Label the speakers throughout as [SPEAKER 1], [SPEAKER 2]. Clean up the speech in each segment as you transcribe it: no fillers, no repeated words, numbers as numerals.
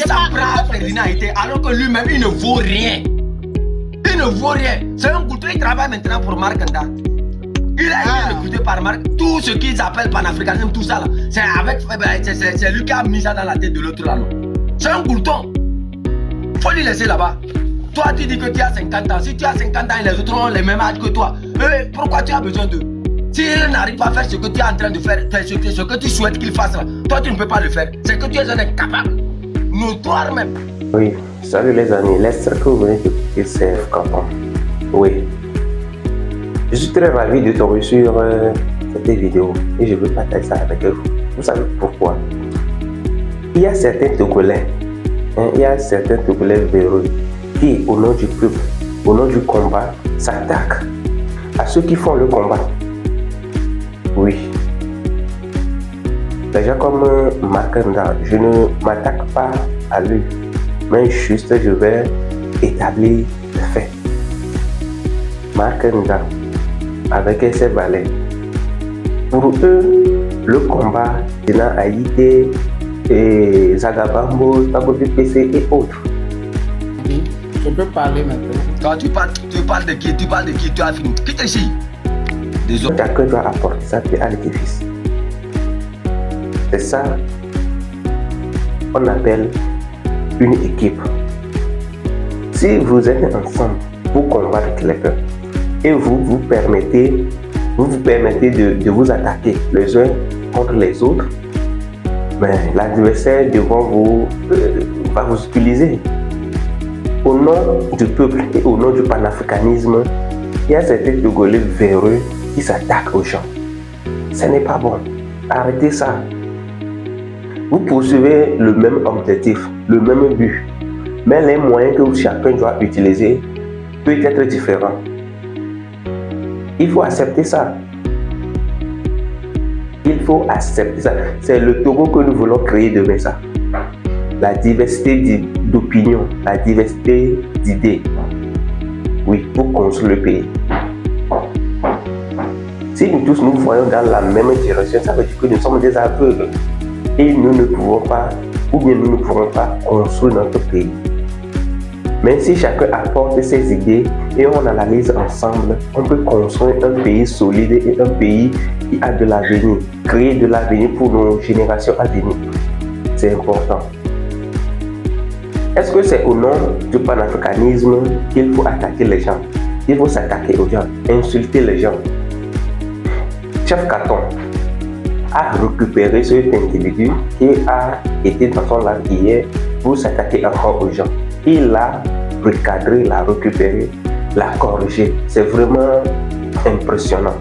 [SPEAKER 1] Ça prend Ferdinand Ité alors que lui-même il ne vaut rien. Il ne vaut rien. C'est un couteau, il travaille maintenant pour Marc Anda. Il a été recruté par Marc. Tout ce qu'ils appellent panafricanisme, tout ça là, c'est lui qui a mis ça dans la tête de l'autre là. C'est un couteau. Faut lui laisser là-bas. Toi tu dis que tu as 50 ans. Si tu as 50 ans et les autres ont le même âge que toi, pourquoi tu as besoin d'eux? S'ils n'arrivent pas à faire ce que tu es en train de faire, ce que tu souhaites qu'ils fassent là, toi tu ne peux pas le faire. C'est que tu es un incapable. Notoire même.
[SPEAKER 2] Oui, salut les amis, l'extrait que vous venez d'écouter c'est Canton. Oui. Je suis très ravi de tomber sur cette vidéo et je veux partager ça avec vous. Vous savez pourquoi? Il y a certains Togolais, il y a certains Togolais véreux qui, au nom du peuple, au nom du combat, s'attaquent à ceux qui font le combat. Oui. Les gens comme Marc Anda, je ne m'attaque pas à lui, mais juste je vais établir le fait. Marc Anda, avec ses valets, pour eux, le combat de Haïti et Zagabambo, Tabobi PC et autres.
[SPEAKER 3] Je peux parler maintenant.
[SPEAKER 1] Quand tu parles de qui? Tu parles de qui? Tu as fini. Quitte ici. Désolé.
[SPEAKER 2] Chacun doit apporter sa pierre à l'édifice. C'est ça qu'on appelle une équipe. Si vous êtes ensemble pour combattre quelqu'un et vous vous permettez de vous attaquer les uns contre les autres, mais l'adversaire devant vous va vous utiliser. Au nom du peuple et au nom du panafricanisme, il y a certains Togolais véreux qui s'attaquent aux gens. Ce n'est pas bon. Arrêtez ça. Vous poursuivez le même objectif, le même but, mais les moyens que chacun doit utiliser peuvent être différents. Il faut accepter ça. Il faut accepter ça. C'est le Togo que nous voulons créer demain, ça. La diversité d'opinions, la diversité d'idées. Oui, pour construire le pays. Si nous tous nous voyons dans la même direction, ça veut dire que nous sommes des aveugles. Et nous ne pouvons pas, ou bien nous ne pourrons pas construire notre pays. Mais si chacun apporte ses idées et on analyse ensemble, on peut construire un pays solide et un pays qui a de l'avenir, créer de l'avenir pour nos générations à venir. C'est important. Est-ce que c'est au nom du panafricanisme qu'il faut attaquer les gens? Il faut s'attaquer aux gens, insulter les gens. Chef Canton a récupéré cet individu qui a été dans son live hier pour s'attaquer encore aux gens. Il l'a recadré, l'a récupéré, l'a corrigé. C'est vraiment impressionnant.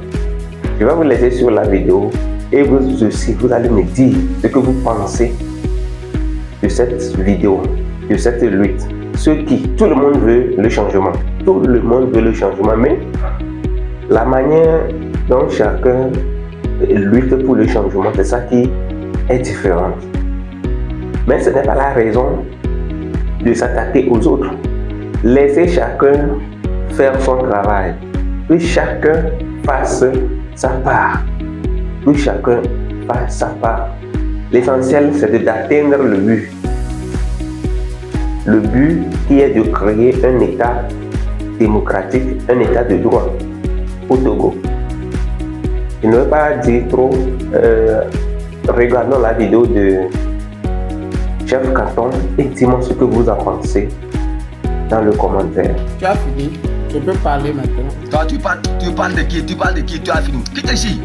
[SPEAKER 2] Je vais vous laisser sur la vidéo et vous aussi, vous allez me dire ce que vous pensez de cette vidéo, de cette lutte. Tout le monde veut le changement. Tout le monde veut le changement, mais la manière dont chacun lutte pour le changement, c'est ça qui est différent. Mais ce n'est pas la raison de s'attaquer aux autres. Laissez chacun faire son travail. Que chacun fasse sa part. Que chacun fasse sa part. L'essentiel, c'est d'atteindre le but. Le but qui est de créer un État démocratique, un État de droit au Togo. Je ne veux pas dire trop. Regardons la vidéo de Chef Canton et dis-moi ce que vous en pensez dans le commentaire.
[SPEAKER 3] Tu as fini. Je peux parler maintenant.
[SPEAKER 1] Quand tu parles de qui? Tu parles de qui? Tu as fini. Quitte ici.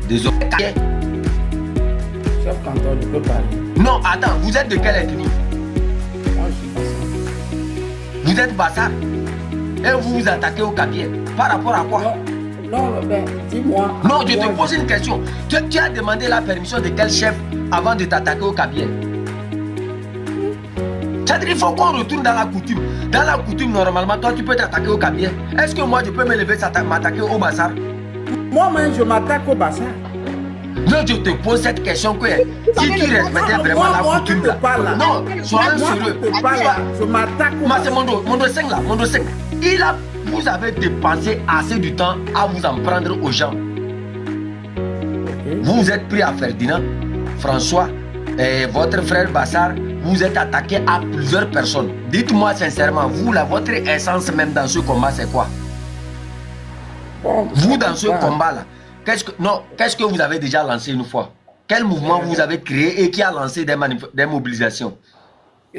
[SPEAKER 1] Désolé.
[SPEAKER 3] Chef Canton, je peux parler.
[SPEAKER 1] Non, attends, vous êtes de quelle ethnie?
[SPEAKER 3] Moi, je suis passé.
[SPEAKER 1] Vous êtes Bassar. Et vous vous attaquez au Kabier. Par rapport à quoi?
[SPEAKER 3] Non, ben, dis-moi.
[SPEAKER 1] Non, je te pose une question. Tu as demandé la permission de quel chef avant de t'attaquer au Kabier? C'est-à-dire qu'il faut qu'on retourne dans la coutume. Dans la coutume, normalement, toi, tu peux t'attaquer au Kabier. Est-ce que moi, je peux me lever m'attaquer au Bassar?
[SPEAKER 3] Moi-même, je m'attaque au Bassar.
[SPEAKER 1] Non, je te pose cette question que si tu respectais vraiment la coutume là. Non, sois sérieux.
[SPEAKER 3] Je m'attaque au Bassar.
[SPEAKER 1] C'est mon dossier là, mon dossier. Vous avez dépensé assez du temps à vous en prendre aux gens. Vous êtes pris à Ferdinand, François, et votre frère Bassar, vous êtes attaqué à plusieurs personnes. Dites-moi sincèrement, vous, là, votre essence même dans ce combat, c'est quoi?
[SPEAKER 3] Bon,
[SPEAKER 1] Vous, dans ce combat-là, qu'est-ce que vous avez déjà lancé une fois? Quel mouvement vous avez créé et qui a lancé des mobilisations?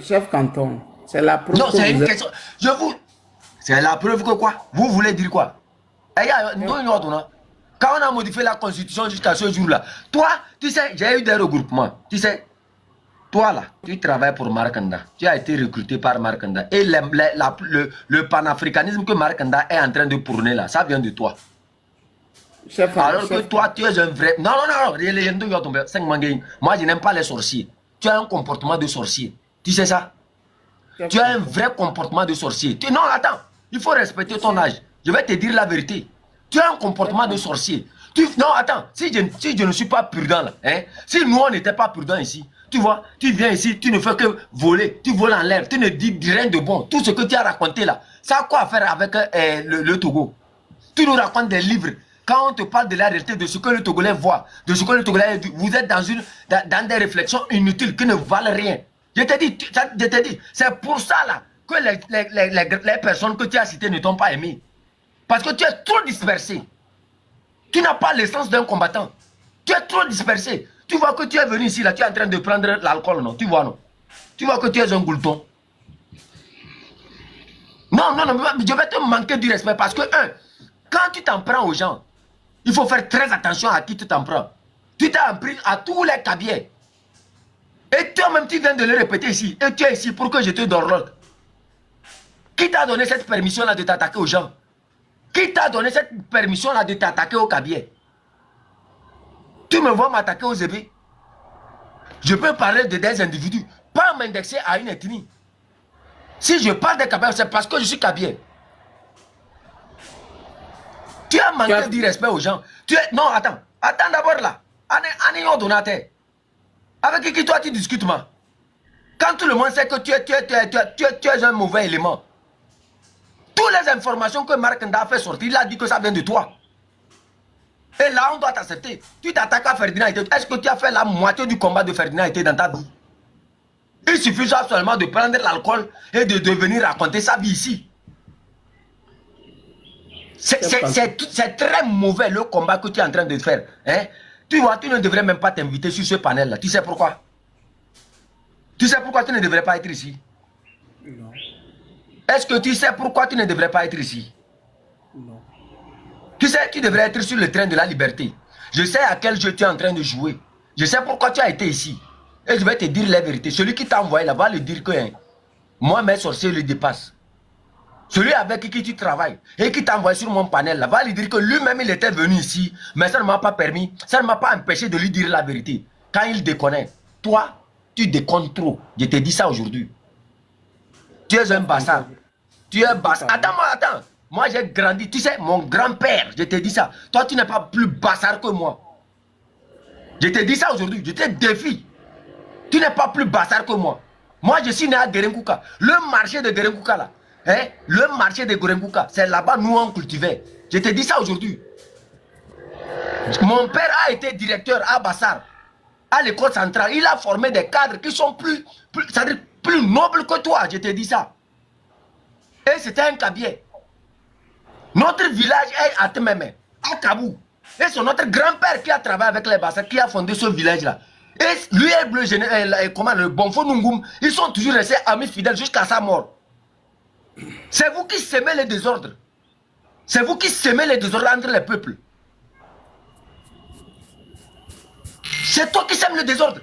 [SPEAKER 3] Chef canton, c'est la preuve.
[SPEAKER 1] Non,
[SPEAKER 3] que
[SPEAKER 1] c'est
[SPEAKER 3] vous
[SPEAKER 1] une
[SPEAKER 3] êtes-
[SPEAKER 1] question. C'est la preuve que quoi? Vous voulez dire quoi? Quand on a modifié la constitution jusqu'à ce jour-là, toi, tu sais, j'ai eu des regroupements. Tu sais, toi là, tu travailles pour Markanda. Tu as été recruté par Markanda. Et le panafricanisme que Markanda est en train de prôner là, ça vient de toi.
[SPEAKER 3] Chef,
[SPEAKER 1] Alors que
[SPEAKER 3] chef-
[SPEAKER 1] toi, tu es un vrai... Non, les gens qui ont tombé, moi, je n'aime pas les sorciers. Tu as un comportement de sorcier. Tu sais ça?
[SPEAKER 3] chef
[SPEAKER 1] Tu as un
[SPEAKER 3] canton.
[SPEAKER 1] vrai comportement de sorcier. Non, attends, il faut respecter ton âge. Je vais te dire la vérité. Tu as un comportement de sorcier. Non, attends, si je ne suis pas prudent là, hein, si nous on n'était pas prudent ici, tu vois, tu viens ici, tu ne fais que voler, tu voles en l'air, tu ne dis rien de bon. Tout ce que tu as raconté là, ça a quoi à faire avec le Togo? Tu nous racontes des livres. Quand on te parle de la réalité, de ce que le Togolais voit, de ce que le Togolais... Vous êtes dans des réflexions inutiles qui ne valent rien. Je te dis, c'est pour ça là que les personnes que tu as citées ne t'ont pas aimé. Parce que tu es trop dispersé. Tu n'as pas l'essence d'un combattant. Tu es trop dispersé. Tu vois que tu es venu ici, là, tu es en train de prendre l'alcool, non? Tu vois, non? Tu vois que tu es un goulton. Non, je vais te manquer du respect parce que, quand tu t'en prends aux gens, il faut faire très attention à qui tu t'en prends. Tu t'en pris à tous les cabiers. Et toi-même, tu viens de le répéter ici. Et tu es ici pour que je te donne l'ordre. Qui t'a donné cette permission-là de t'attaquer aux gens? Qui t'a donné cette permission-là de t'attaquer au cabier? Tu me vois m'attaquer aux ébés? Je peux parler de des individus, pas m'indexer à une ethnie. Si je parle des cabiers, c'est parce que je suis cabier. Tu as manqué du respect aux gens. Non, attends d'abord là. Avec qui toi tu discutes, moi? Quand tout le monde sait que tu es un mauvais élément. Toutes les informations que Mark Nda a fait sortir, il a dit que ça vient de toi. Et là, on doit t'accepter. Tu t'attaques à Ferdinand Ité. Est-ce que tu as fait la moitié du combat de Ferdinand Ité dans ta vie? Il suffit seulement de prendre l'alcool et de venir raconter sa vie ici. C'est très mauvais le combat que tu es en train de faire. Hein? Tu vois, tu ne devrais même pas t'inviter sur ce panel-là. Tu sais pourquoi? Tu sais pourquoi tu ne devrais pas être ici?
[SPEAKER 3] Non,
[SPEAKER 1] Est-ce que tu sais pourquoi tu ne devrais pas être ici?
[SPEAKER 3] non.
[SPEAKER 1] Tu sais, tu devrais être sur le train de la liberté. Je sais à quel jeu tu es en train de jouer. Je sais pourquoi tu as été ici. Et je vais te dire la vérité. Celui qui t'a envoyé là va le dire que moi, mes sorciers le dépassent. Celui avec qui tu travailles et qui t'a envoyé sur mon panel là va lui dire que lui-même il était venu ici, mais ça ne m'a pas permis, ça ne m'a pas empêché de lui dire la vérité. Quand il déconne, toi, tu déconnes trop. Je te dis ça aujourd'hui. Tu es un bâtard. Tu es un bâtard. Attends. Moi, j'ai grandi. Tu sais, mon grand-père, je te dis ça. Toi, tu n'es pas plus bâtard que moi. Je te dis ça aujourd'hui. Je te défie. Tu n'es pas plus bâtard que moi. Moi, je suis né à Gerenkouka. Le marché de Gerenkouka, là. Hein? Le marché de Gerenkouka, c'est là-bas nous on cultivait. Je te dis ça aujourd'hui. Mon père a été directeur à Bassar, à l'école centrale. Il a formé des cadres qui sont plus nobles que toi. Je te dis ça. Et c'était un cabier. Notre village est à Tememe, à Kabou. Et c'est notre grand-père qui a travaillé avec les Bassar, qui a fondé ce village-là. Et lui et le Bonfo Nungoum, ils sont toujours restés amis fidèles jusqu'à sa mort. C'est vous qui semez les désordres. C'est vous qui semez les désordres entre les peuples. C'est toi qui sèmes le désordre.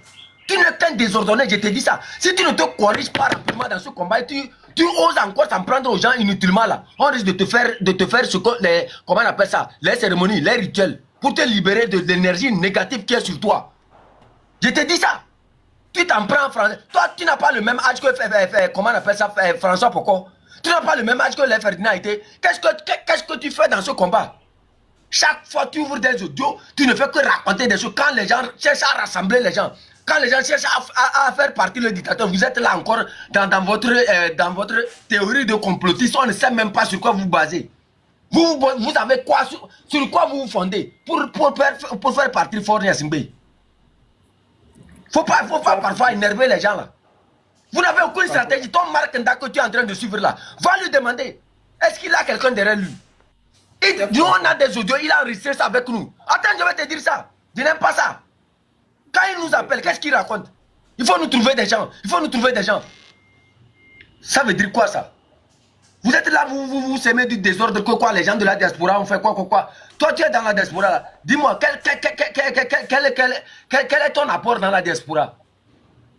[SPEAKER 1] Tu n'es qu'un désordonné, je te dis ça. Si tu ne te corriges pas rapidement dans ce combat, tu oses encore s'en prendre aux gens inutilement là. On risque de te faire ce que comment on appelle ça, les cérémonies, les rituels, pour te libérer de l'énergie négative qui est sur toi. Je te dis ça. Tu t'en prends français. Toi, tu n'as pas le même âge que comment on appelle ça, François Poko. Tu n'as pas le même âge que les Ferdinand Ité. Qu'est-ce que tu fais dans ce combat? Chaque fois que tu ouvres des audios, tu ne fais que raconter des choses. Quand les gens cherchent à rassembler les gens, quand les gens cherchent à faire partie le dictateur, vous êtes là encore dans votre théorie de complotisme. On ne sait même pas sur quoi vous basez. Vous avez quoi, sur quoi vous vous fondez pour faire partie Fort Yassimbe. Faut pas parfois énerver les gens là. Vous n'avez aucune stratégie. Ton Markanda que tu es en train de suivre là, va lui demander, est-ce qu'il a quelqu'un derrière lui? Nous, on a des audios, il a enregistré ça avec nous. Attends, je vais te dire ça. Je n'aime pas ça. Quand il nous appelle, qu'est-ce qu'il raconte? Il faut nous trouver des gens. Il faut nous trouver des gens. Ça veut dire quoi ça? Vous êtes là, vous semez du désordre, quoi, les gens de la diaspora ont fait quoi. Toi, tu es dans la diaspora là. Dis-moi, quel est ton apport dans la diaspora?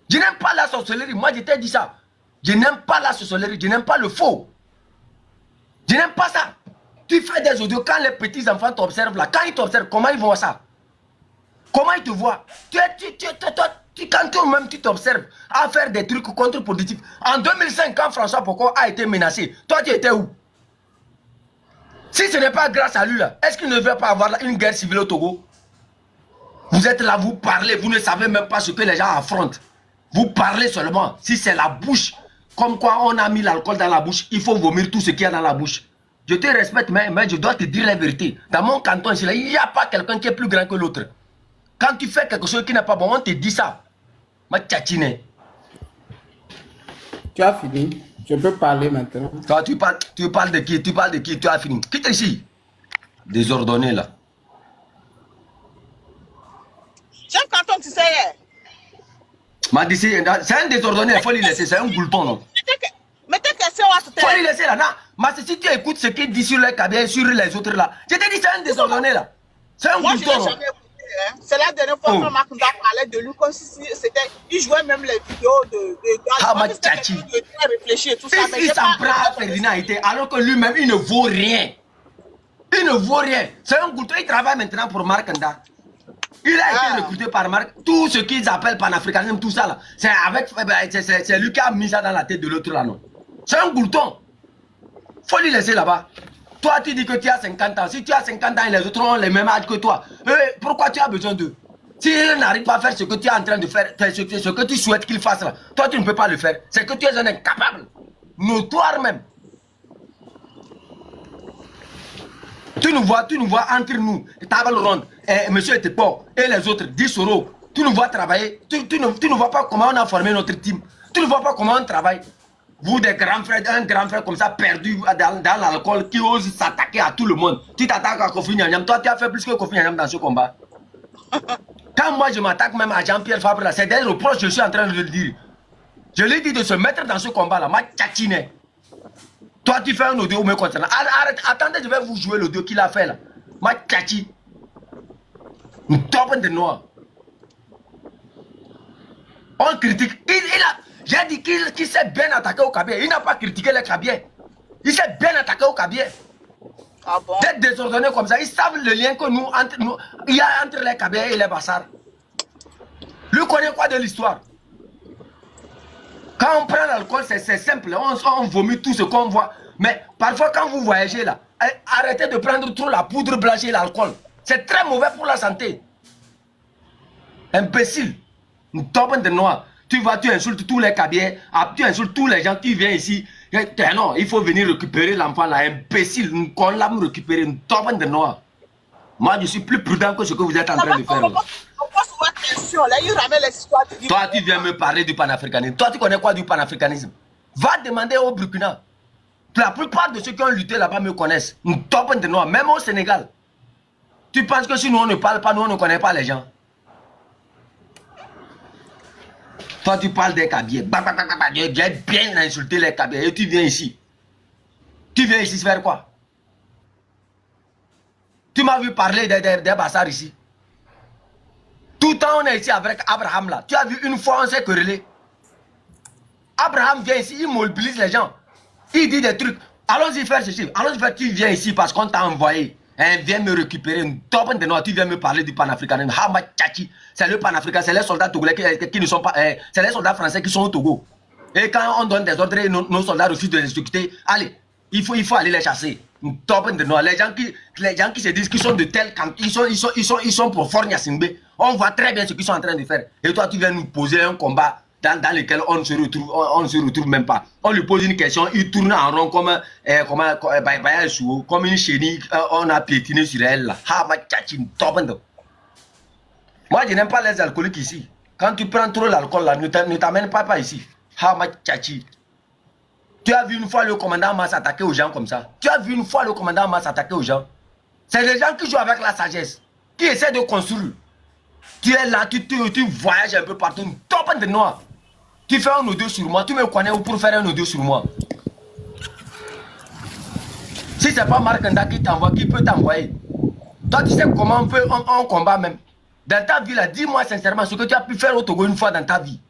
[SPEAKER 1] Je n'aime pas la sorcellerie. Moi, je t'ai dit ça. Je n'aime pas la sorcellerie. Je n'aime pas le faux. Je n'aime pas ça. Tu fais des audios quand les petits enfants t'observent là. Quand ils t'observent, comment ils voient ça? Comment ils te voient? Quand toi-même tu t'observes à faire des trucs contre-productifs. En 2005, quand François Poko a été menacé, toi tu étais où? Si ce n'est pas grâce à lui là, est-ce qu'il ne veut pas avoir une guerre civile au Togo? Vous êtes là, vous parlez, vous ne savez même pas ce que les gens affrontent. Vous parlez seulement. Si c'est la bouche, comme quoi on a mis l'alcool dans la bouche, il faut vomir tout ce qu'il y a dans la bouche. Je te respecte, mais je dois te dire la vérité. Dans mon canton ici, il n'y a pas quelqu'un qui est plus grand que l'autre. Quand tu fais quelque chose qui n'est pas bon, on te dit ça. Ma tchatchine.
[SPEAKER 3] Tu as fini. Je peux parler maintenant.
[SPEAKER 1] Toi, tu parles de qui? Tu parles de qui? Tu as fini. Quitte ici. Désordonné là.
[SPEAKER 4] Chef Canton, tu sais.
[SPEAKER 1] M'a dit, c'est un désordonné, il faut lui laisser. C'est un boulton, non?
[SPEAKER 4] Mais tes questions à ce
[SPEAKER 1] Il faut lui laisser là. Non. Mais si tu écoutes ce qu'il dit sur les cabinets, sur les autres là, je te dis, c'est un désordonné là. C'est un
[SPEAKER 4] Moi, je
[SPEAKER 1] boulton.
[SPEAKER 4] l'ai jamais écouté. Hein. C'est la dernière fois que Makunda parlait de lui comme si c'était. Il jouait même les vidéos de
[SPEAKER 1] Ah, ma tchachi.
[SPEAKER 4] Réfléchir et tout ça. Mais
[SPEAKER 1] Il s'en prend à Ferdinand Ité, alors que lui-même, il ne vaut rien. Il ne vaut rien. C'est un boulton. Il travaille maintenant pour Markanda. Il a été recruté par Marc. Tout ce qu'ils appellent panafricanisme, tout ça là, c'est lui qui a mis ça dans la tête de l'autre là, non? C'est un boulton. Faut lui laisser là-bas. Toi, tu dis que tu as 50 ans. Si tu as 50 ans et les autres ont le même âge que toi, pourquoi tu as besoin d'eux? S'ils n'arrivent pas à faire ce que tu es en train de faire, ce que tu souhaites qu'ils fassent là, toi, tu ne peux pas le faire. C'est que tu es un incapable. Notoire même. Tu nous vois entre nous, table ronde, monsieur Etepo et les autres, 10 euros. Tu nous vois travailler. Tu ne vois pas comment on a formé notre team. Tu ne vois pas comment on travaille. Vous, des grands frères, un grand frère comme ça, perdu dans l'alcool, qui ose s'attaquer à tout le monde. Tu t'attaques à Kofi Nyanyam. Toi, tu as fait plus que Kofi Nyanyam dans ce combat. Quand moi, je m'attaque même à Jean-Pierre Fabre, c'est des reproches, je suis en train de le dire. Je lui ai dit de se mettre dans ce combat-là. Ma tchatchine. Toi, tu fais un audio me concernant. Arrête, attendez, je vais vous jouer l'audio qu'il a fait là. Ma tchachi. Une top de noir. On critique. J'ai dit qu'il s'est bien attaqué au Kabylie. Il n'a pas critiqué les Kabyliens. Il s'est bien attaqué au Kabylie.
[SPEAKER 4] Ah bon?
[SPEAKER 1] D'être désordonné comme ça, ils savent le lien que il y a entre les Kabyliens et les Bassars. Lui connaît quoi de l'histoire? Quand on prend l'alcool, c'est simple. On vomit tout ce qu'on voit. Mais parfois, quand vous voyagez là, arrêtez de prendre trop la poudre blanche et l'alcool. C'est très mauvais pour la santé. Imbécile. Une tombe de noir. Tu insultes tous les Kabyliens, tu insultes tous les gens qui viennent ici. Non, il faut venir récupérer l'enfant là. Imbécile. Qu'on l'a récupéré. Une tombe de noir. Moi, je suis plus prudent que ce que vous êtes en train de faire. Toi, tu viens me parler du panafricanisme. Toi, tu connais quoi du panafricanisme? Va demander au Burkina. La plupart de ceux qui ont lutté là-bas me connaissent. Une top de noir, même au Sénégal. Tu penses que si nous on ne parle pas, nous on ne connaît pas les gens? Toi, tu parles des Kabyliens. J'ai bien insulté les Kabyliens et tu viens ici. Tu viens ici faire quoi? Tu m'as vu parler des Bassars ici. Tout le temps, on est ici avec Abraham là. Tu as vu une fois, on s'est querellé. Abraham vient ici, il mobilise les gens. Il dit des trucs. Allons-y faire ceci. Allons-y faire. Tu viens ici parce qu'on t'a envoyé. Viens me récupérer une top de noix. Tu viens me parler du panafricanisme. Hama Tchachi. C'est le panafricain. C'est les soldats togolais qui ne sont pas. C'est les soldats français qui sont au Togo. Et quand on donne des ordres et nos soldats refusent de les exécuter, allez, il faut aller les chasser. Une top de noix. Les gens qui se disent qu'ils sont de tel camp, ils sont pour Fort Gnassingbé. On voit très bien ce qu'ils sont en train de faire. Et toi, tu viens nous poser un combat dans lequel on ne se retrouve même pas. On lui pose une question, il tourne en rond comme une chenille, on a piétiné sur elle là. Moi, je n'aime pas les alcooliques ici. Quand tu prends trop l'alcool là, ne t'amène pas ici. Hama Tchachi. Tu as vu une fois le commandant Mas s'attaquer aux gens comme ça? Tu as vu une fois le commandant Mas s'attaquer aux gens? C'est des gens qui jouent avec la sagesse, qui essaient de construire. Tu es là, tu voyages un peu partout, top de noir. Tu fais un audio sur moi, tu me connais ou pour faire un audio sur moi? Si c'est pas Marc Nda qui t'envoie, qui peut t'envoyer? Toi, tu sais comment on combat même. Dans ta vie, là, dis-moi sincèrement ce que tu as pu faire au Togo une fois dans ta vie.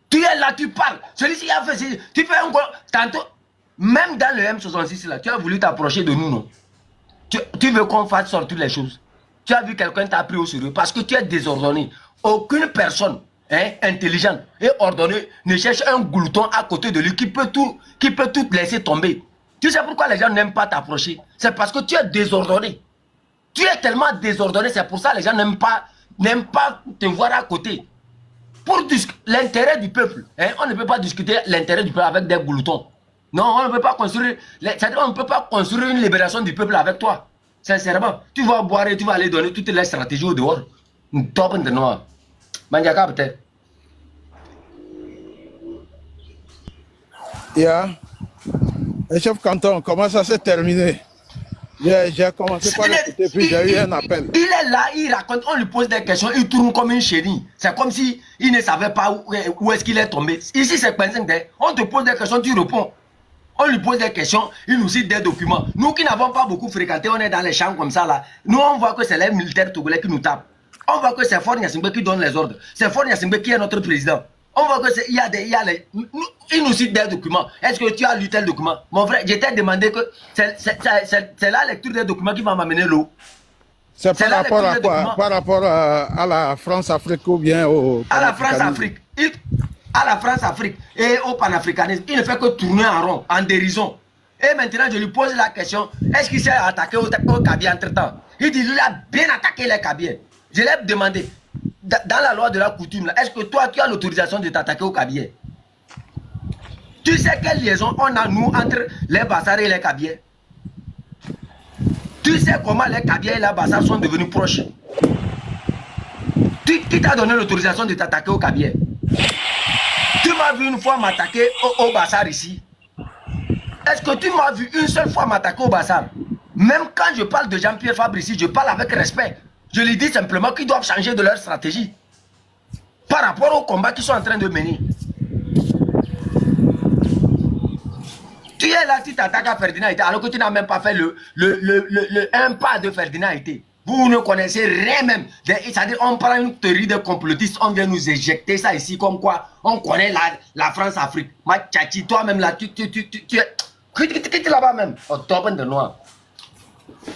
[SPEAKER 1] Tu es là, tu parles. Celui-ci a fait, tu fais un gros. Tantôt, même dans le M66, là, tu as voulu t'approcher de nous, non? Tu veux qu'on fasse sortir les choses. Tu as vu quelqu'un t'a pris au sérieux parce que tu es désordonné. Aucune personne intelligente et ordonnée ne cherche un glouton à côté de lui qui peut tout laisser tomber. Tu sais pourquoi les gens n'aiment pas t'approcher? C'est parce que tu es désordonné. Tu es tellement désordonné, c'est pour ça que les gens n'aiment pas te voir à côté. Pour l'intérêt du peuple, on ne peut pas discuter l'intérêt du peuple avec des gloutons. Non, on ne peut pas construire, on ne peut pas construire une libération du peuple avec toi. Sincèrement, tu vas boire et tu vas aller donner toutes les stratégies au dehors. Top de noir. Mandiaka peut-être.
[SPEAKER 5] Le chef canton, comment ça s'est terminé? J'ai commencé par écouter, puis j'ai eu un appel.
[SPEAKER 1] Il est là, il raconte, on lui pose des questions, il tourne comme une chenille. C'est comme si il ne savait pas où est-ce qu'il est tombé. Ici, c'est Quentin. On te pose des questions, tu réponds. On lui pose des questions, il nous cite des documents. Nous qui n'avons pas beaucoup fréquenté, on est dans les champs comme ça là. Nous, on voit que c'est les militaires togolais qui nous tapent. On voit que c'est Faure Gnassingbé qui donne les ordres. C'est Faure Gnassingbé qui est notre président. On voit que il nous cite des documents. Est-ce que tu as lu tel document? Mon frère, je t'ai demandé que c'est la lecture des documents qui va m'amener l'eau.
[SPEAKER 5] C'est par rapport à quoi? Par rapport à la France-Afrique ou bien au...
[SPEAKER 1] À la France-Afrique. À la France-Afrique et au panafricanisme. Il ne fait que tourner en rond, en dérision. Et maintenant, je lui pose la question, est-ce qu'il s'est attaqué au Kabia entre-temps? Il dit, il a bien attaqué les Kabiens. Je l'ai demandé, dans la loi de la coutume, est-ce que toi, tu as l'autorisation de t'attaquer au Kabiens? Tu sais quelle liaison on a, nous, entre les Bassars et les Kabiens? Tu sais comment les Kabiens et les Bassars sont devenus proches? Qui t'a donné l'autorisation de t'attaquer au Kabiens? Tu m'as vu une fois m'attaquer au Bassar ici? Est-ce que tu m'as vu une seule fois m'attaquer au Bassar? Même quand je parle de Jean-Pierre Fabre ici, je parle avec respect. Je lui dis simplement qu'ils doivent changer de leur stratégie par rapport au combat qu'ils sont en train de mener. Tu es là, tu t'attaques à Ferdinand Ité, alors que tu n'as même pas fait un pas de Ferdinand Ité. Vous ne connaissez rien même. C'est-à-dire, on prend une théorie de complotistes, on vient nous éjecter ça ici, comme quoi on connaît la France-Afrique. Ma tchachi, toi-même là, tu es là-bas même, au top de noir.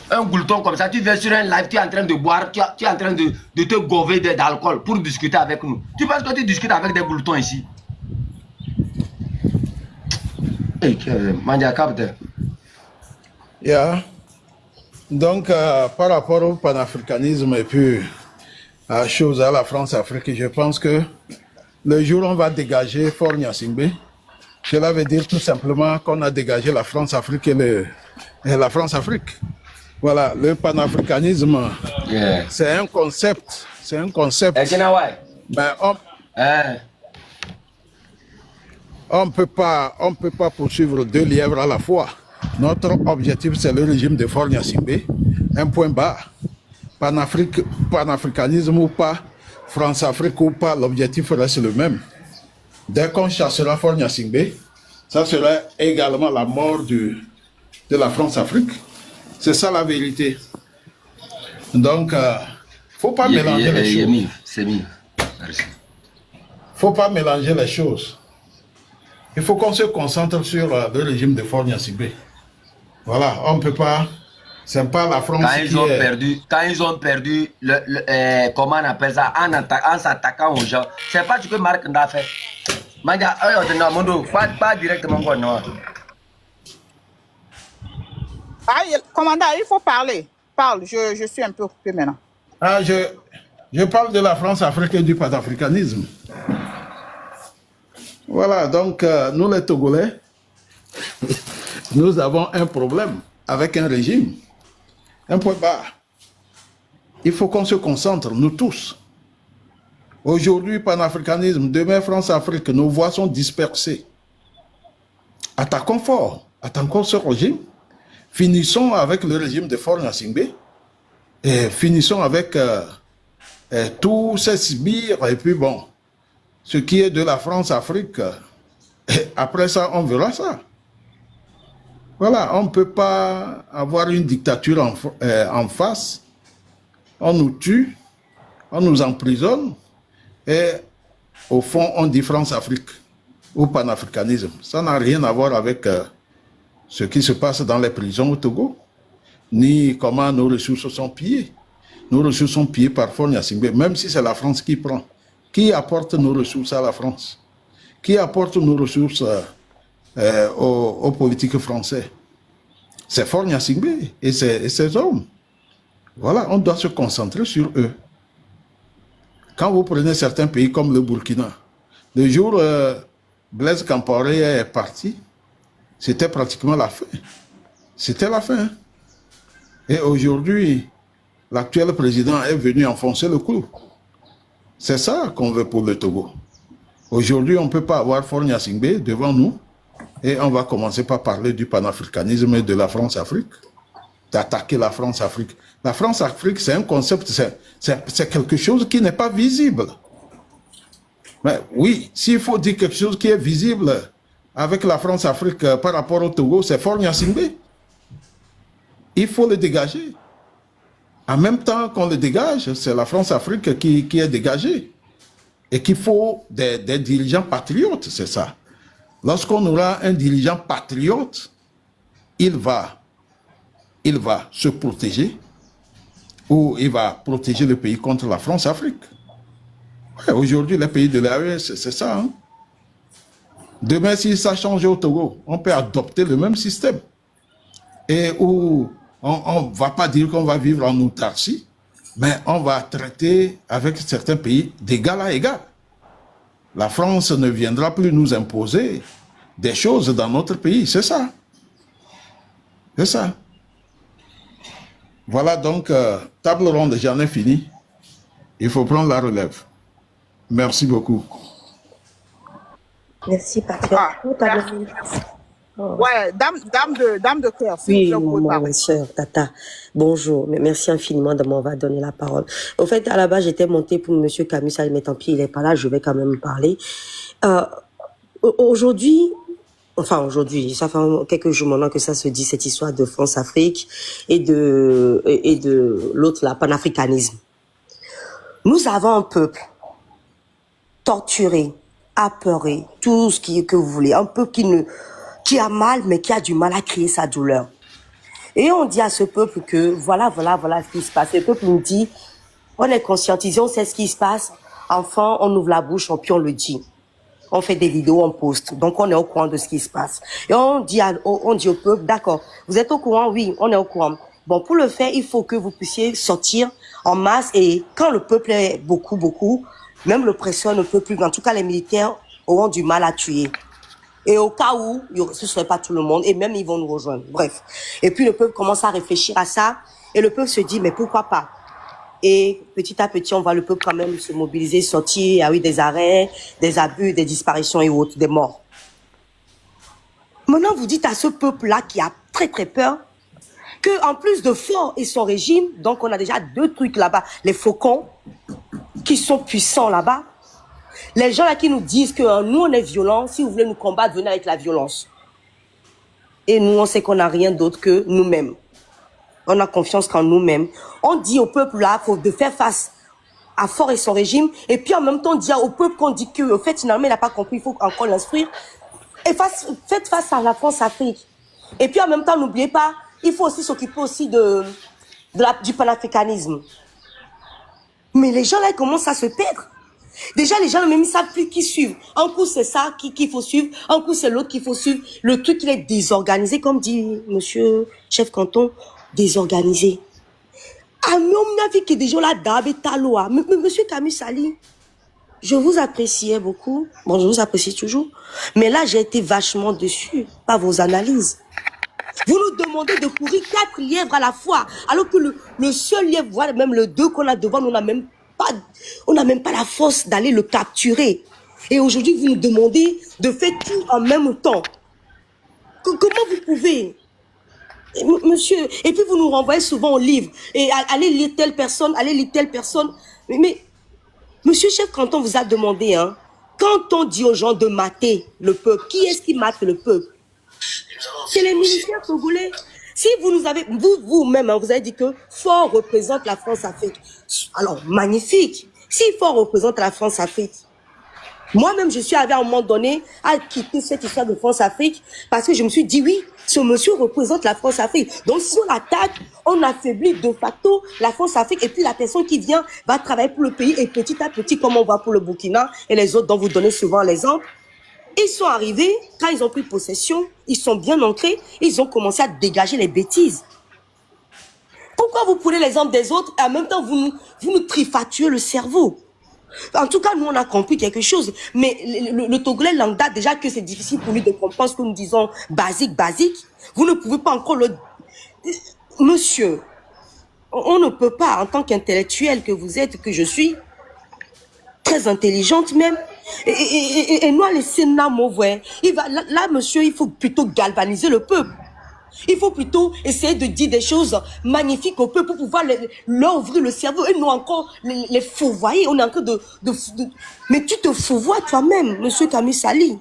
[SPEAKER 1] Un glouton comme ça, tu viens sur un live, tu es en train de boire, tu es en train de te gover d'alcool pour discuter avec nous. Tu penses que tu discutes avec des gloutons ici?
[SPEAKER 5] Donc, par rapport au panafricanisme et puis à chose à la France-Afrique, je pense que le jour où on va dégager Faure Gnassingbé, cela veut dire tout simplement qu'on a dégagé la France-Afrique et la France-Afrique. Voilà, le panafricanisme, c'est un concept. C'est un concept. Ben, on ne peut pas poursuivre deux lièvres à la fois. Notre objectif, c'est le régime de Faure Gnassingbé. Un point bas. Panafricanisme ou pas, France-Afrique ou pas, l'objectif reste le même. Dès qu'on chassera Faure Gnassingbé, ça sera également la mort de la France-Afrique. C'est ça la vérité. Donc, il ne faut pas mélanger les choses.
[SPEAKER 1] C'est mieux.
[SPEAKER 5] Faut pas mélanger les choses. Il faut qu'on se concentre sur le régime de Faure Gnassingbé. Voilà, on ne peut pas... C'est pas la France
[SPEAKER 1] quand ils ont perdu comment on appelle ça, en s'attaquant aux gens. C'est pas ce que Marc Nda fait. Pas directement quoi, non.
[SPEAKER 4] Commandant, il faut parler. Parle, je suis un peu occupé maintenant.
[SPEAKER 5] Ah, je parle de la France-Afrique et du panafricanisme. Voilà, donc nous les Togolais, nous avons un problème avec un régime. Un point bas. il faut qu'on se concentre, nous tous. Aujourd'hui, panafricanisme, demain France-Afrique, nos voix sont dispersées. Attaquons fort, attaquons ce régime, finissons avec le régime de Faure Gnassingbé, et finissons avec tous ces sbires, et puis bon, ce qui est de la France-Afrique, après ça, on verra ça. Voilà, on ne peut pas avoir une dictature en face, on nous tue, on nous emprisonne, et au fond, on dit France-Afrique ou panafricanisme. Ça n'a rien à voir avec ce qui se passe dans les prisons au Togo, ni comment nos ressources sont pillées. Nos ressources sont pillées par Faure Gnassingbé, même si c'est la France qui prend. Qui apporte nos ressources à la France? Qui apporte nos ressources aux politiques français? C'est Faure Gnassingbé et ses hommes. Voilà, on doit se concentrer sur eux. Quand vous prenez certains pays comme le Burkina, le jour Blaise Compaoré est parti, c'était pratiquement la fin. C'était la fin. Et aujourd'hui, l'actuel président est venu enfoncer le clou. C'est ça qu'on veut pour le Togo. Aujourd'hui, on ne peut pas avoir Faure Gnassingbé devant nous et on va commencer par parler du panafricanisme et de la France-Afrique, d'attaquer la France-Afrique. La France-Afrique, c'est un concept, c'est quelque chose qui n'est pas visible. Mais oui, s'il faut dire quelque chose qui est visible avec la France-Afrique par rapport au Togo, c'est Faure Gnassingbé. Il faut le dégager. En même temps qu'on le dégage, c'est la France-Afrique qui est dégagée. Et qu'il faut des dirigeants patriotes, c'est ça. Lorsqu'on aura un dirigeant patriote, il va se protéger, ou il va protéger le pays contre la France-Afrique. Ouais, aujourd'hui, les pays de l'AES, c'est ça. Hein? Demain, si ça change au Togo, on peut adopter le même système. Et où on ne va pas dire qu'on va vivre en autarcie, mais on va traiter avec certains pays d'égal à égal. La France ne viendra plus nous imposer des choses dans notre pays, c'est ça. C'est ça. Voilà donc, table ronde, j'en ai fini. Il faut prendre la relève. Merci beaucoup.
[SPEAKER 6] Merci, Patrick.
[SPEAKER 4] Ah, merci. Ouais, dame de cœur, s'il
[SPEAKER 6] Oui,
[SPEAKER 4] vous plaît, vous pouvez
[SPEAKER 6] ma
[SPEAKER 4] parler.
[SPEAKER 6] soeur, Tata. Bonjour. Merci infiniment de m'avoir donné la parole. Au fait, à la base, j'étais montée pour M. Camus, mais tant pis, il n'est pas là, je vais quand même parler. Aujourd'hui, ça fait quelques jours maintenant que ça se dit, cette histoire de France-Afrique et de l'autre, la panafricanisme. Nous avons un peuple torturé, apeuré, tout ce que vous voulez, un peuple qui a mal, mais qui a du mal à crier sa douleur. Et on dit à ce peuple que voilà ce qui se passe. Le peuple nous dit, on est conscientisé, on sait ce qui se passe. Enfin, on ouvre la bouche, puis on le dit. On fait des vidéos, on poste. Donc, on est au courant de ce qui se passe. Et on dit au peuple, d'accord, vous êtes au courant? Oui, on est au courant. Bon, pour le faire, il faut que vous puissiez sortir en masse. Et quand le peuple est beaucoup, même l'oppresseur ne peut plus. En tout cas, les militaires auront du mal à tuer. Et au cas où, ce ne serait pas tout le monde, et même ils vont nous rejoindre. Bref. Et puis le peuple commence à réfléchir à ça, et le peuple se dit, mais pourquoi pas? Et petit à petit, on voit le peuple quand même se mobiliser, sortir, il y a eu des arrêts, des abus, des disparitions et autres, des morts. Maintenant, vous dites à ce peuple-là qui a très très peur, que en plus de Faure et son régime, donc on a déjà deux trucs là-bas, les faucons, qui sont puissants là-bas, les gens là qui nous disent que nous on est violents, si vous voulez nous combattre, venez avec la violence. Et nous on sait qu'on n'a rien d'autre que nous-mêmes. On a confiance qu'en nous-mêmes. On dit au peuple là de faire face à Faure et son régime, et puis en même temps on dit au peuple qu'on dit que au fait finalement il n'a pas compris, il faut encore l'instruire. Et faites face à la France-Afrique. Et puis en même temps n'oubliez pas, il faut aussi s'occuper aussi du panafricanisme. Mais les gens là ils commencent à se perdre. Déjà, les gens même ils savent plus qui suivre. Un coup, c'est ça qu'il faut suivre. Un coup, c'est l'autre qu'il faut suivre. Le truc, il est désorganisé, comme dit monsieur chef canton, désorganisé. À mon avis, que déjà là, d'Abetaloa. Monsieur Camus Sali, je vous appréciais beaucoup. Bon, je vous apprécie toujours. Mais là, j'ai été vachement déçu par vos analyses. Vous nous demandez de courir 4 lièvres à la fois, alors que le seul lièvre, voire même le 2 qu'on a devant, on n'a même pas la force d'aller le capturer. Et aujourd'hui, vous nous demandez de faire tout en même temps. Comment vous pouvez? Monsieur, et puis vous nous renvoyez souvent au livre, et allez lire telle personne, allez lire telle personne. Mais monsieur chef canton vous a demandé, hein, quand on dit aux gens de mater le peuple, qui est-ce qui mate le peuple? C'est les militaires congolais. Si vous nous avez, vous-même, hein, vous avez dit que Fort représente la France-Afrique. Alors, magnifique. Si Fort représente la France-Afrique, moi-même, je suis arrivé à un moment donné à quitter cette histoire de France-Afrique parce que je me suis dit, oui, ce monsieur représente la France-Afrique. Donc, si on attaque, on affaiblit de facto la France-Afrique et puis la personne qui vient va travailler pour le pays et petit à petit, comme on voit pour le Burkina et les autres dont vous donnez souvent l'exemple, ils sont arrivés, quand ils ont pris possession, ils sont bien ancrés, ils ont commencé à dégager les bêtises. Pourquoi vous prenez l'exemple des autres et en même temps vous nous trifaturez le cerveau? En tout cas, nous, on a compris quelque chose. Mais le Togolais lambda, déjà que c'est difficile pour lui de comprendre ce que nous disons basique. Vous ne pouvez pas encore le... Monsieur, on ne peut pas, en tant qu'intellectuel que vous êtes, que je suis, très intelligente même, et nous, laisser là, mauvais. Là, monsieur, il faut plutôt galvaniser le peuple. Il faut plutôt essayer de dire des choses magnifiques au peuple pour pouvoir leur ouvrir le cerveau et non encore les fourvoyer. On est en train de... Mais tu te fourvoies toi-même, monsieur Camille Sali.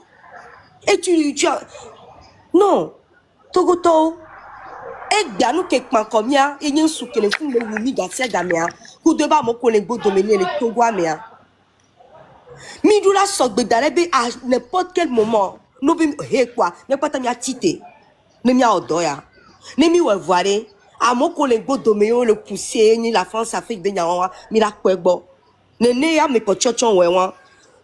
[SPEAKER 6] Et tu as... Non. Togoto. Et bien, nous, quelqu'un comme ça, il y a un souk, les fous, les wumi, gassé, gamia. Ou de bas, mon collègue, dominer les Togois, mais... Midoula sok bedalebe à n'importe quel moment. Nous bim he quoi, n'importe quoi mia tité. Ne mia odoya. Ne mi wevoire. À mon collègue doméo le pousser ni la France Afrique benyawa mi la kwebo. Ne ya me kochochon wewa.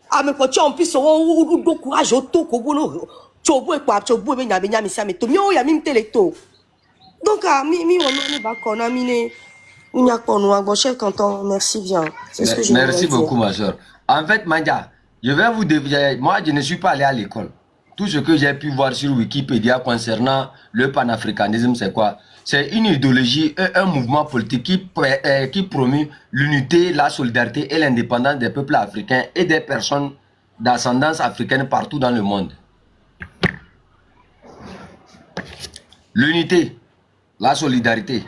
[SPEAKER 6] A me kocho en plus o do courage au to ko bono. Chobo e kwa chobo benya mi sa me to mi o ya mi teleto. Donc mi on ba kona mi ne nya kono agbo chef canton, merci bien. C'est ce que je
[SPEAKER 1] Merci beaucoup ma soeur. En fait, Mandia, je vais vous dire, moi je ne suis pas allé à l'école. Tout ce que j'ai pu voir sur Wikipédia concernant le panafricanisme, c'est quoi? C'est une idéologie, un mouvement politique qui promeut l'unité, la solidarité et l'indépendance des peuples africains et des personnes d'ascendance africaine partout dans le monde. L'unité, la solidarité,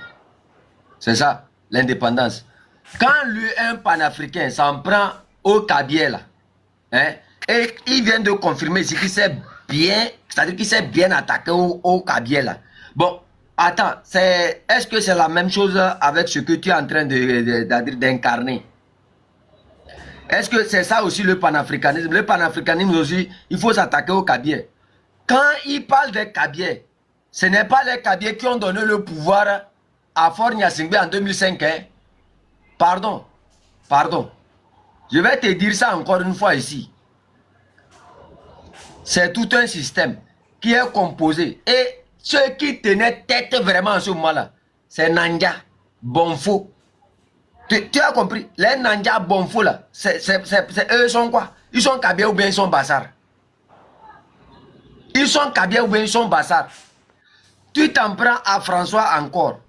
[SPEAKER 1] c'est ça, l'indépendance. Quand un panafricain s'en prend au Kabylie là, hein, et il vient de confirmer ce qui s'est bien, c'est-à-dire qu'il s'est bien attaqué au Kabylie là. Bon, attends, est-ce que c'est la même chose avec ce que tu es en train d'incarner? Est-ce que c'est ça aussi le panafricanisme? Le panafricanisme aussi, il faut s'attaquer au Kabylie. Quand il parle des Kabylie, ce n'est pas les Kabylie qui ont donné le pouvoir à Faure Gnassingbé en 2005, hein? Pardon. Je vais te dire ça encore une fois ici. C'est tout un système qui est composé. Et ceux qui tenaient tête vraiment en ce moment-là, c'est Nanja, Bonfo. Tu as compris? Les Nanja, Bonfo là, eux sont quoi? Ils sont Kabylie ou bien ils sont Bassar? Ils sont Kabylie ou bien ils sont Bassar? Tu t'en prends à François encore.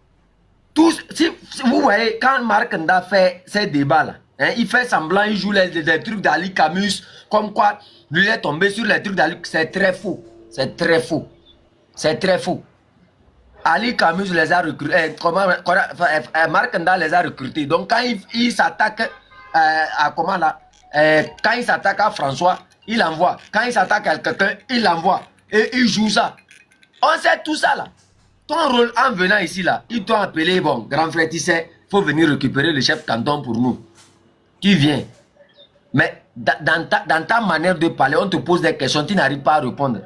[SPEAKER 1] Si vous voyez, quand Marc Nda fait ces débats-là, hein, il fait semblant, il joue des trucs d'Ali Camus, comme quoi lui est tombé sur les trucs d'Ali. C'est très faux. C'est très faux. C'est très faux. Ali Camus les a recrutés. Marc Nda les a recrutés. Donc quand il s'attaque à comment là, quand il s'attaque à François, il envoie. Quand il s'attaque à quelqu'un, il envoie. Et il joue ça. On sait tout ça là. Ton rôle en venant ici là, ils t'ont appelé, bon, grand frère, tu sais, il faut venir récupérer le chef canton pour nous. Tu viens. Mais dans ta manière de parler, on te pose des questions, tu n'arrives pas à répondre.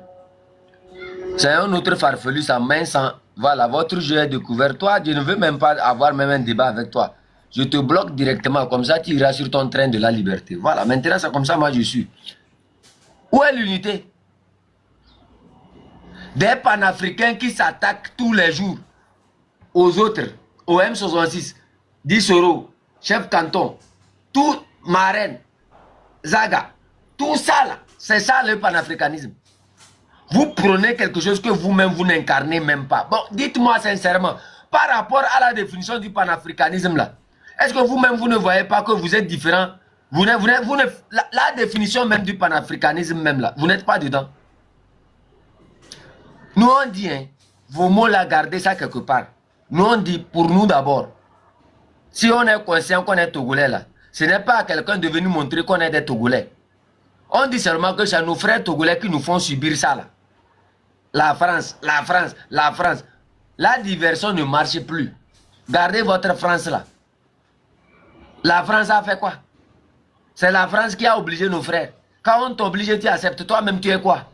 [SPEAKER 1] C'est un autre farfelu, ça main sans. Voilà, votre jeu est découvert. Toi, je ne veux même pas avoir même un débat avec toi. Je te bloque directement, comme ça tu iras sur ton train de la liberté. Voilà, maintenant c'est comme ça, moi je suis. Où est l'unité? Des panafricains qui s'attaquent tous les jours aux autres, au M66, Dissoro, chef canton, tout Marraine, Zaga, tout ça là, c'est ça le panafricanisme. Vous prenez quelque chose que vous-même, vous n'incarnez même pas. Bon, dites-moi sincèrement, par rapport à la définition du panafricanisme, là, est-ce que vous-même, vous ne voyez pas que vous êtes différent? La définition même du panafricanisme, même là, vous n'êtes pas dedans. Nous, on dit, hein, vos mots là, gardez ça quelque part. Nous, on dit, pour nous d'abord, si on est conscient qu'on est Togolais, là, ce n'est pas à quelqu'un de venir montrer qu'on est des Togolais. On dit seulement que c'est nos frères Togolais qui nous font subir ça, là. La France, la France, la France. La diversion ne marche plus. Gardez votre France là. La France a fait quoi? C'est la France qui a obligé nos frères. Quand on t'oblige, tu acceptes. Toi-même, tu es quoi?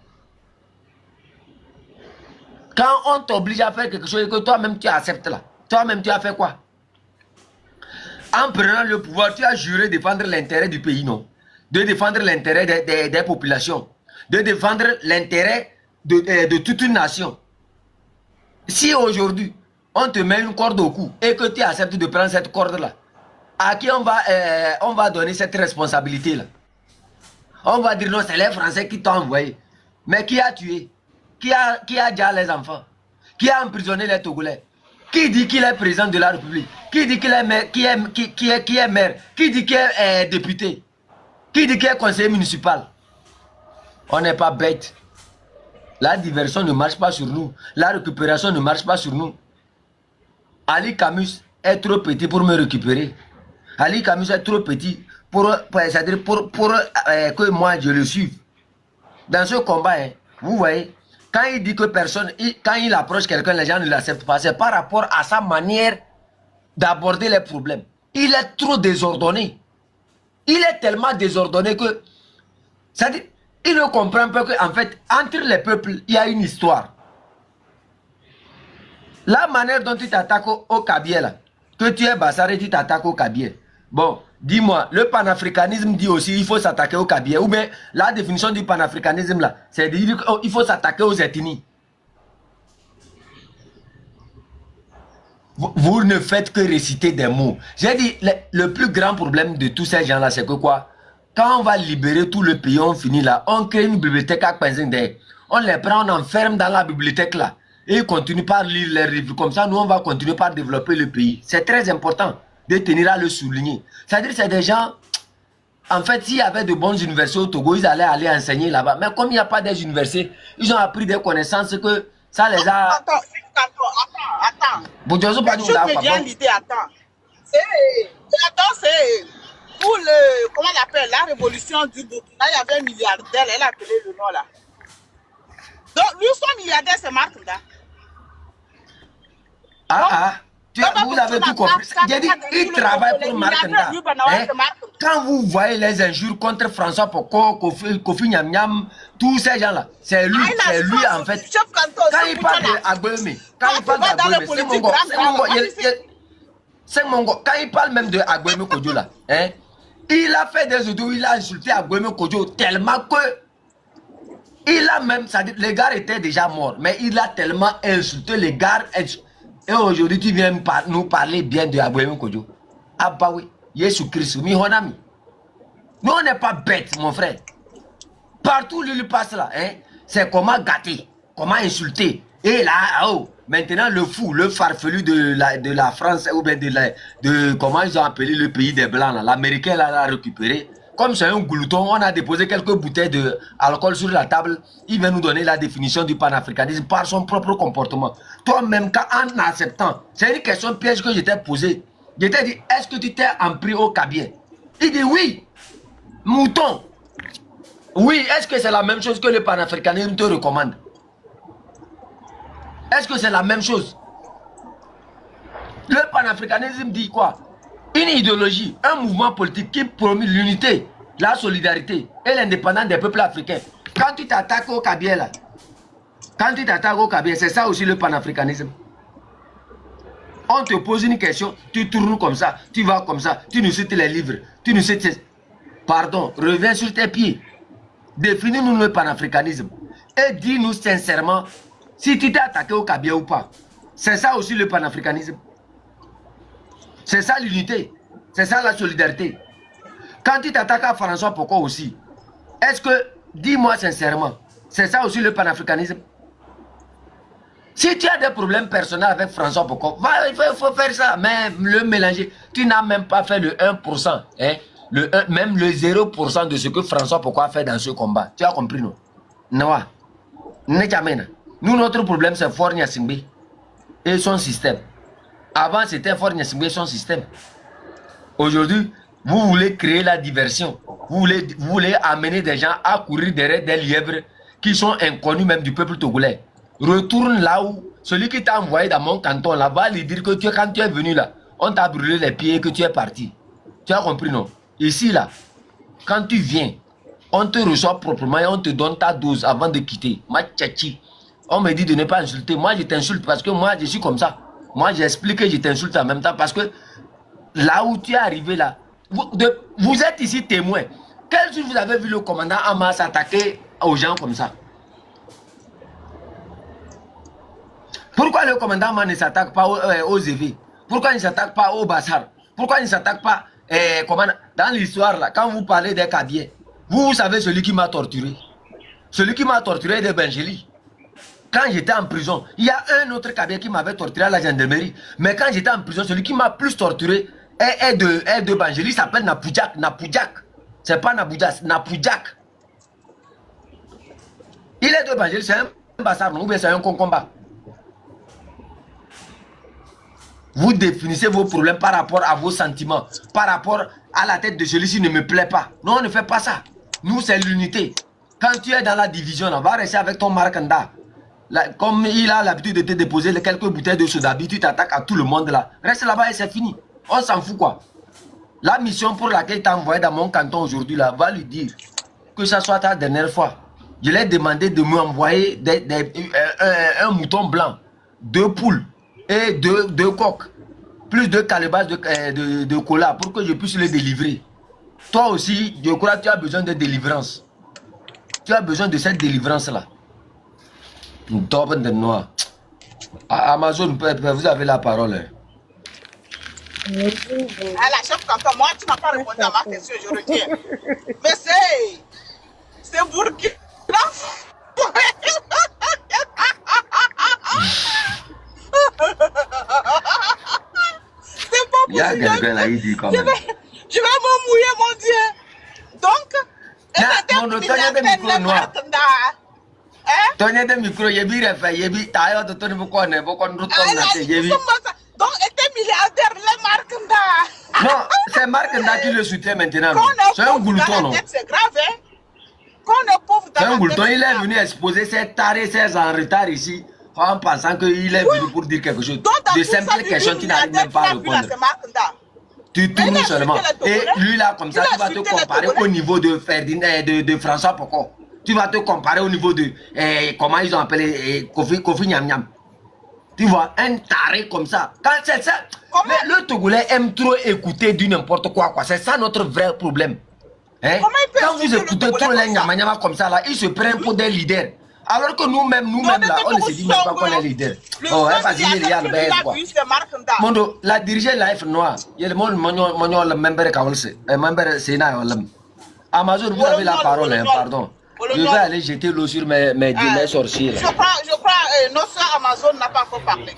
[SPEAKER 1] Quand on t'oblige à faire quelque chose et que toi-même, tu acceptes là. Toi-même, tu as fait quoi? En prenant le pouvoir, tu as juré défendre l'intérêt du pays, non? De défendre l'intérêt des populations. De défendre l'intérêt de toute une nation. Si aujourd'hui, on te met une corde au cou et que tu acceptes de prendre cette corde-là, à qui on va donner cette responsabilité-là? On va dire non, c'est les Français qui t'ont envoyé. Mais qui a tué? Qui a déjà les enfants? Qui a emprisonné les Togolais? Qui dit qu'il est président de la République? Qui dit qu'il est maire? Qui est maire? Qui dit qu'il est député? Qui dit qu'il est conseiller municipal? On n'est pas bête. La diversion ne marche pas sur nous. La récupération ne marche pas sur nous. Ali Camus est trop petit pour me récupérer. Ali Camus est trop petit pour que moi je le suive. Dans ce combat, hein, vous voyez, quand il dit que personne, quand il approche quelqu'un, les gens ne l'acceptent pas. C'est par rapport à sa manière d'aborder les problèmes. Il est trop désordonné. Il est tellement désordonné que, c'est-à-dire, il ne comprend pas qu'en fait, entre les peuples, il y a une histoire. La manière dont tu t'attaques au Kabylie, là, que tu es Bassaré, tu t'attaques au Kabylie. Bon, dis-moi, le panafricanisme dit aussi qu'il faut s'attaquer au Kabylie. Ou bien, la définition du panafricanisme, là, c'est de dire qu'il faut s'attaquer aux ethnies. Vous ne faites que réciter des mots. J'ai dit, le plus grand problème de tous ces gens-là, c'est que quoi? Quand on va libérer tout le pays, on finit là, on crée une bibliothèque à Kpenzingde. On les prend, on enferme dans la bibliothèque là. Et ils continuent par lire les livres. Comme ça, nous, on va continuer par développer le pays. C'est très important de tenir à le souligner. C'est-à-dire que c'est des gens... En fait, s'il y avait de bonnes universités au Togo, ils allaient aller enseigner là-bas. Mais comme il n'y a pas des universités, ils ont appris des connaissances que ça les a...
[SPEAKER 4] Attends. Je te dis en idée, attends. C'est... Pour le... Comment on appelle? La révolution du Burkina, il y avait un milliardaire, elle a appelé le nom là. Donc, lui, son milliardaire, c'est Markanda.
[SPEAKER 1] Vous avez tout compris. J'ai dit, il travaille pour Markanda. Hein? Quand vous voyez les injures contre François Poko, Kofi Nyam Nyam, tous ces gens-là, c'est lui en fait. Quand il parle d'Agbeme, c'est Mongo. Quand il parle même de Agbeme Kodjo là, hein, il a fait des audios, il a insulté Agbeme Kodjo tellement que il a même, c'est-à-dire, les gars étaient déjà morts, mais il a tellement insulté les gars. Et aujourd'hui, tu viens nous parler bien de Agbeme Kodjo. Ah bah oui, Jésus Christ, mi honami. Nous, on n'est pas bêtes, mon frère. Partout où il passe là, hein, c'est comment gâter, comment insulter. Et là, oh, maintenant le fou, le farfelu de la France, ou bien de comment ils ont appelé le pays des Blancs, l'Américain l'a récupéré. Comme c'est un glouton, on a déposé quelques bouteilles d'alcool sur la table. Il vient nous donner la définition du panafricanisme par son propre comportement. Toi-même, en acceptant, c'est une question piège que je t'ai posée. Je t'ai dit, est-ce que tu t'es empris au Kabylie? Il dit oui. Mouton. Oui, est-ce que c'est la même chose que le panafricanisme te recommande? Est-ce que c'est la même chose? Le panafricanisme dit quoi? Une idéologie, un mouvement politique qui promeut l'unité, la solidarité et l'indépendance des peuples africains. Quand tu t'attaques au Kabylie là, c'est ça aussi le panafricanisme. On te pose une question, tu tournes comme ça, tu vas comme ça, tu nous cites les livres, tu nous cites... Pardon, reviens sur tes pieds. Définis-nous le panafricanisme. Et dis-nous sincèrement si tu t'es attaqué au Kabylie ou pas. C'est ça aussi le panafricanisme. C'est ça l'unité. C'est ça la solidarité. Quand tu t'attaques à François Poko aussi, est-ce que, dis-moi sincèrement, C'est ça aussi le panafricanisme. Si tu as des problèmes personnels avec François Boko, il faut faire ça, mais le mélanger. Tu n'as même pas fait le 1%, hein? Même le 0% de ce que François Boko a fait dans ce combat. Tu as compris, non? Non. Nous, notre problème, c'est Faure Gnassingbé et son système. Avant, c'était Faure Gnassingbé et son système. Aujourd'hui, vous voulez créer la diversion. Vous voulez amener des gens à courir derrière des lièvres qui sont inconnus même du peuple togolais. Retourne là où celui qui t'a envoyé dans mon canton là va lui dire que quand tu es venu là, on t'a brûlé les pieds et que tu es parti. Tu as compris, non? Ici là, quand tu viens, on te reçoit proprement et on te donne ta dose avant de quitter. Ma tchachi. On me dit de ne pas insulter. Moi, je t'insulte parce que moi, je suis comme ça. Moi, j'explique que je t'insulte en même temps parce que là où tu es arrivé là, vous êtes ici témoin. Quel jour vous avez vu le commandant Hamas s'attaquer aux gens comme ça? Pourquoi le commandant Hamas ne s'attaque pas aux EV? Pourquoi il ne s'attaque pas au Bassar? Pourquoi il ne s'attaque pas dans l'histoire là, quand vous parlez des Kabyles, vous savez celui qui m'a torturé. Celui qui m'a torturé est de Bengeli. Quand j'étais en prison, il y a un autre Kabyle qui m'avait torturé à la gendarmerie. Mais quand j'étais en prison, celui qui m'a plus torturé est de Bangeli, il s'appelle Napoudjak. Napoudjak. C'est pas Napoudjak, Napoudjak. Il est de Bangeli, c'est un Bassar, ou bien c'est un concombat. Vous définissez vos problèmes par rapport à vos sentiments, par rapport à la tête de celui-ci ne me plaît pas. Non, on ne fait pas ça. Nous, c'est l'unité. Quand tu es dans la division, on va rester avec ton Markanda. Là, comme il a l'habitude de te déposer quelques bouteilles de soda, tu t'attaques à tout le monde là. Reste là-bas et c'est fini. On s'en fout quoi. La mission pour laquelle il t'a envoyé dans mon canton aujourd'hui là, va lui dire que ça soit ta dernière fois. Je lui ai demandé de m'envoyer un mouton blanc, 2 poules et 2 coqs, plus 2 calebasses de cola pour que je puisse les délivrer. Toi aussi, je crois que tu as besoin de délivrance. Tu as besoin de cette délivrance là. Top de noir. Amazon, vous avez la parole.
[SPEAKER 4] Ah, la chef canton, moi, tu n'as pas répondu à ma question, je retiens. Mais c'est Burkina. C'est pas possible.
[SPEAKER 1] Il y a quelqu'un là, il dit quand même.
[SPEAKER 4] Je vais me mouiller, mon Dieu. Donc,
[SPEAKER 1] Tony de micro, il y a bien fait, il y a bien taillé de Tony Bokone, Bokone Ruton,
[SPEAKER 4] donc, était milliardaire, les Markanda.
[SPEAKER 1] Non, c'est Markanda qui le soutient maintenant. C'est un goulton.
[SPEAKER 4] C'est grave, hein? Qu'on est pauvre dans
[SPEAKER 1] c'est un goulton, il est venu exposer ses tarés, ses en retard ici, en pensant qu'il est venu pour dire quelque chose. De simples questions qui n'arrivent même pas à répondre. Tu tournes seulement. Et lui là, comme ça, tu vas te comparer au niveau de Ferdinand, de François Poko. Tu vas te comparer au niveau de, comment ils ont appelé, Kofi Nyam Nyam. Tu vois, un taré comme ça. Quand c'est ça, mais le Togolais aime trop écouter du n'importe quoi. C'est ça notre vrai problème. Hein? Quand vous écoutez trop les Nyama Nyama comme ça, là, ils se prennent pour des leaders. Alors que nous-mêmes, là, on ne se dit même pas qu'on est leader. Oh, vas-y, il y a le bain, quoi. Mondo, la dirigeante Life Noir, il y a le monde, le membre Kawalse, le membre Sénat, Amazon, vous avez la parole, pardon. Je vais aller jeter l'eau sur mes sorciers.
[SPEAKER 4] Je crois, notre soeur Amazon n'a pas encore parlé.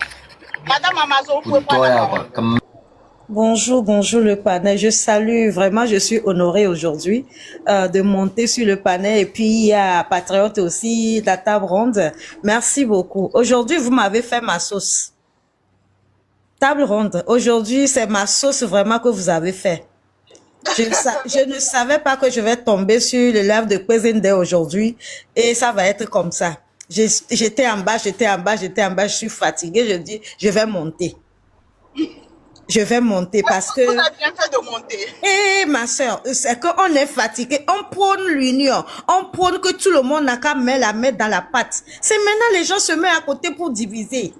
[SPEAKER 4] Madame Amazon, vous pouvez prendre la parole.
[SPEAKER 7] Bonjour, bonjour le panel. Je salue vraiment, je suis honorée aujourd'hui de monter sur le panel. Et puis il y a Patriote aussi, la table ronde. Merci beaucoup. Aujourd'hui, vous m'avez fait ma sauce. Table ronde. Aujourd'hui, c'est ma sauce vraiment que vous avez fait. Je ne savais pas que je vais tomber sur le live de Kwezende aujourd'hui et ça va être comme ça. J'étais en bas, je suis fatiguée, je dis, je vais monter. Je vais monter parce que...
[SPEAKER 4] On a bien fait de monter.
[SPEAKER 7] Eh, ma soeur, c'est qu'on est fatigué. On prône l'union. On prône que tout le monde n'a qu'à mettre la main dans la pâte. C'est maintenant les gens se mettent à côté pour diviser.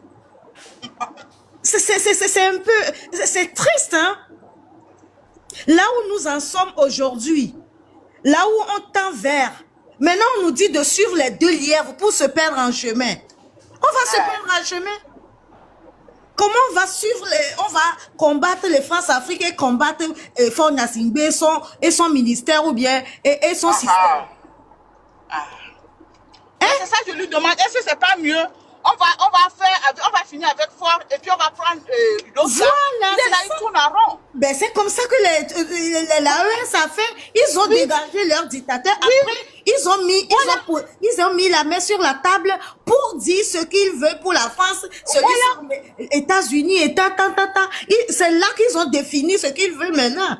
[SPEAKER 7] C'est un peu... C'est triste, hein? Là où nous en sommes aujourd'hui, là où on tend vers, maintenant on nous dit de suivre les 2 lièvres pour se perdre en chemin. On va se perdre en chemin. Comment on va suivre on va combattre les France-Afrique et combattre Faure Gnassingbé et son ministère ou bien et son système.
[SPEAKER 4] c'est ça que je lui demande. Est-ce que c'est pas mieux? On va finir avec Fort et puis on va prendre l'autre.
[SPEAKER 7] Voilà,
[SPEAKER 4] Il est là, il tourne en rond.
[SPEAKER 7] Ben, c'est comme ça que l'AES a fait. Ils ont dégagé leur dictateur. Après, ils ont mis la main sur la table pour dire ce qu'ils veulent pour la France, ce qu'ils sont États-Unis, c'est là qu'ils ont défini ce qu'ils veulent maintenant.